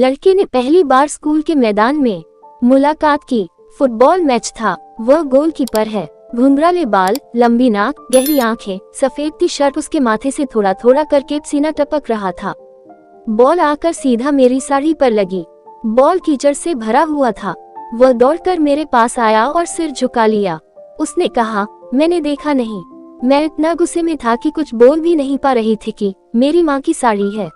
लड़के ने पहली बार स्कूल के मैदान में मुलाकात की। फुटबॉल मैच था। वह गोलकीपर है। घुंघराले बाल, लंबी नाक, गहरी आंखें, सफेद टी शर्ट, उसके माथे से थोड़ा थोड़ा करके सीना टपक रहा था। बॉल आकर सीधा मेरी साड़ी पर लगी। बॉल कीचड़ से भरा हुआ था। वह दौड़कर मेरे पास आया और सिर झुका लिया। उसने कहा, मैंने देखा नहीं। मैं इतना गुस्से में था कि कुछ बोल भी नहीं पा रही थी कि मेरी माँ की साड़ी है।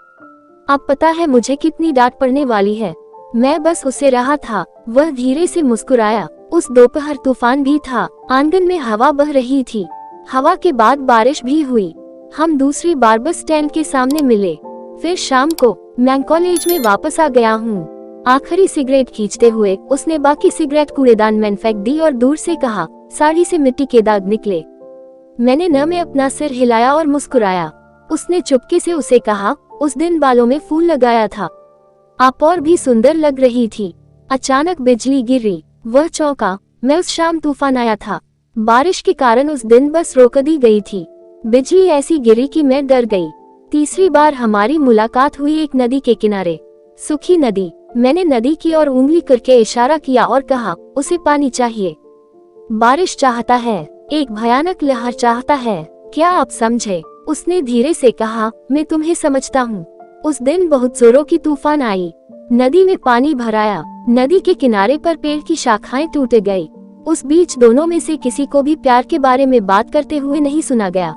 अब पता है मुझे कितनी डांट पड़ने वाली है। मैं बस उसे रहा था। वह धीरे से मुस्कुराया। उस दोपहर तूफान भी था। आंगन में हवा बह रही थी। हवा के बाद बारिश भी हुई। हम दूसरी बार बस स्टैंड के सामने मिले। फिर शाम को मैं कॉलेज में वापस आ गया हूँ। आखिरी सिगरेट खींचते हुए उसने बाकी सिगरेट कूड़ेदान में फेंक दी और दूर से कहा, साड़ी से मिट्टी के दाग निकले। मैंने न में अपना सिर हिलाया और मुस्कुराया। उसने चुपके से उसे कहा, उस दिन बालों में फूल लगाया था। आप और भी सुंदर लग रही थी। अचानक बिजली गिरी। वह चौंका। मैं उस शाम तूफान आया था। बारिश के कारण उस दिन बस रोक दी गई थी। बिजली ऐसी गिरी कि मैं डर गई। तीसरी बार हमारी मुलाकात हुई एक नदी के किनारे। सूखी नदी। मैंने नदी की ओर उंगली करके इशारा किया और कहा, उसे पानी चाहिए। बारिश चाहता है। एक भयानक लहर चाहता है। क्या आप समझे? उसने धीरे से कहा, मैं तुम्हें समझता हूँ। उस दिन बहुत जोरों की तूफान आई। नदी में पानी भराया। नदी के किनारे पर पेड़ की शाखाएं टूट गई। उस बीच दोनों में से किसी को भी प्यार के बारे में बात करते हुए नहीं सुना गया।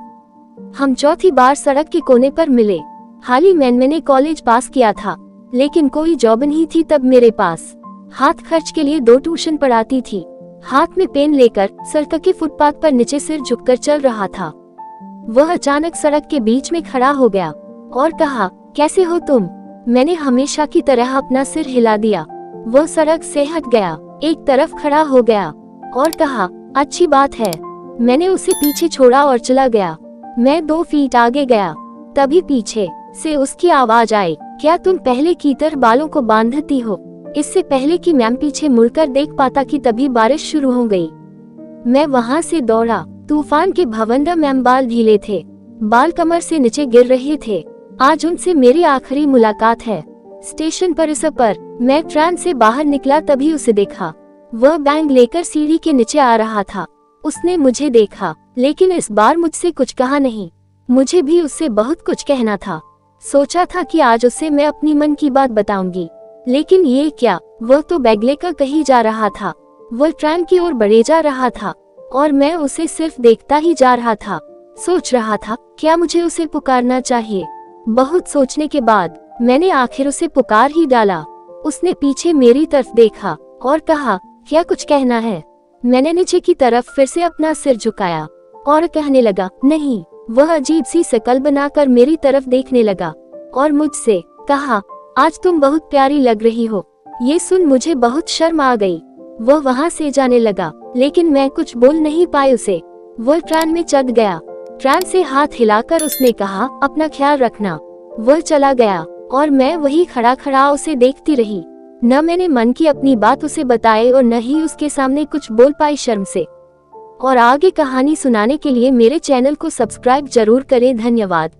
हम चौथी बार सड़क के कोने पर मिले। हाल ही में मैंने कॉलेज पास किया था, लेकिन कोई जॉब नहीं थी तब मेरे पास। हाथ खर्च के लिए 2 ट्यूशन पढ़ाती थी। हाथ में पेन लेकर सड़क के फुटपाथ पर नीचे सिर झुककर चल रहा था। वह अचानक सड़क के बीच में खड़ा हो गया और कहा, कैसे हो तुम? मैंने हमेशा की तरह अपना सिर हिला दिया। वह सड़क से हट गया, एक तरफ खड़ा हो गया और कहा, अच्छी बात है। मैंने उसे पीछे छोड़ा और चला गया। मैं 2 फीट आगे गया, तभी पीछे से उसकी आवाज आई, क्या तुम पहले की तरह बालों को बांधती हो? इससे पहले कि मैं पीछे मुड़कर देख पाता कि तभी बारिश शुरू हो गई। मैं वहां से दौड़ा। तूफान के भवंडर में बाल ढीले थे। बाल कमर से नीचे गिर रहे थे। आज उनसे मेरी आखिरी मुलाकात है। स्टेशन परिसर पर मैं ट्रेन से बाहर निकला तभी उसे देखा। वह बैग लेकर सीढ़ी के नीचे आ रहा था। उसने मुझे देखा, लेकिन इस बार मुझसे कुछ कहा नहीं। मुझे भी उससे बहुत कुछ कहना था। सोचा था कि आज उसे मैं अपनी मन की बात बताऊंगी, लेकिन ये क्या? वह तो बैग लेकर कहीं जा रहा था। वह ट्रेन की ओर बढ़े जा रहा था और मैं उसे सिर्फ देखता ही जा रहा था। सोच रहा था, क्या मुझे उसे पुकारना चाहिए? बहुत सोचने के बाद मैंने आखिर उसे पुकार ही डाला। उसने पीछे मेरी तरफ देखा और कहा, क्या कुछ कहना है? मैंने नीचे की तरफ फिर से अपना सिर झुकाया और कहने लगा, नहीं। वह अजीब सी शक्ल बनाकर मेरी तरफ देखने लगा और मुझसे कहा, आज तुम बहुत प्यारी लग रही हो। ये सुन मुझे बहुत शर्म आ गई। वह वहाँ से जाने लगा, लेकिन मैं कुछ बोल नहीं पाई उसे। वह ट्रेन में चढ़ गया। ट्रेन से हाथ हिलाकर उसने कहा, अपना ख्याल रखना। वह चला गया और मैं वही खड़ा खड़ा उसे देखती रही। न मैंने मन की अपनी बात उसे बताई और न ही उसके सामने कुछ बोल पाई शर्म से। और आगे कहानी सुनाने के लिए मेरे चैनल को सब्सक्राइब जरूर करें। धन्यवाद।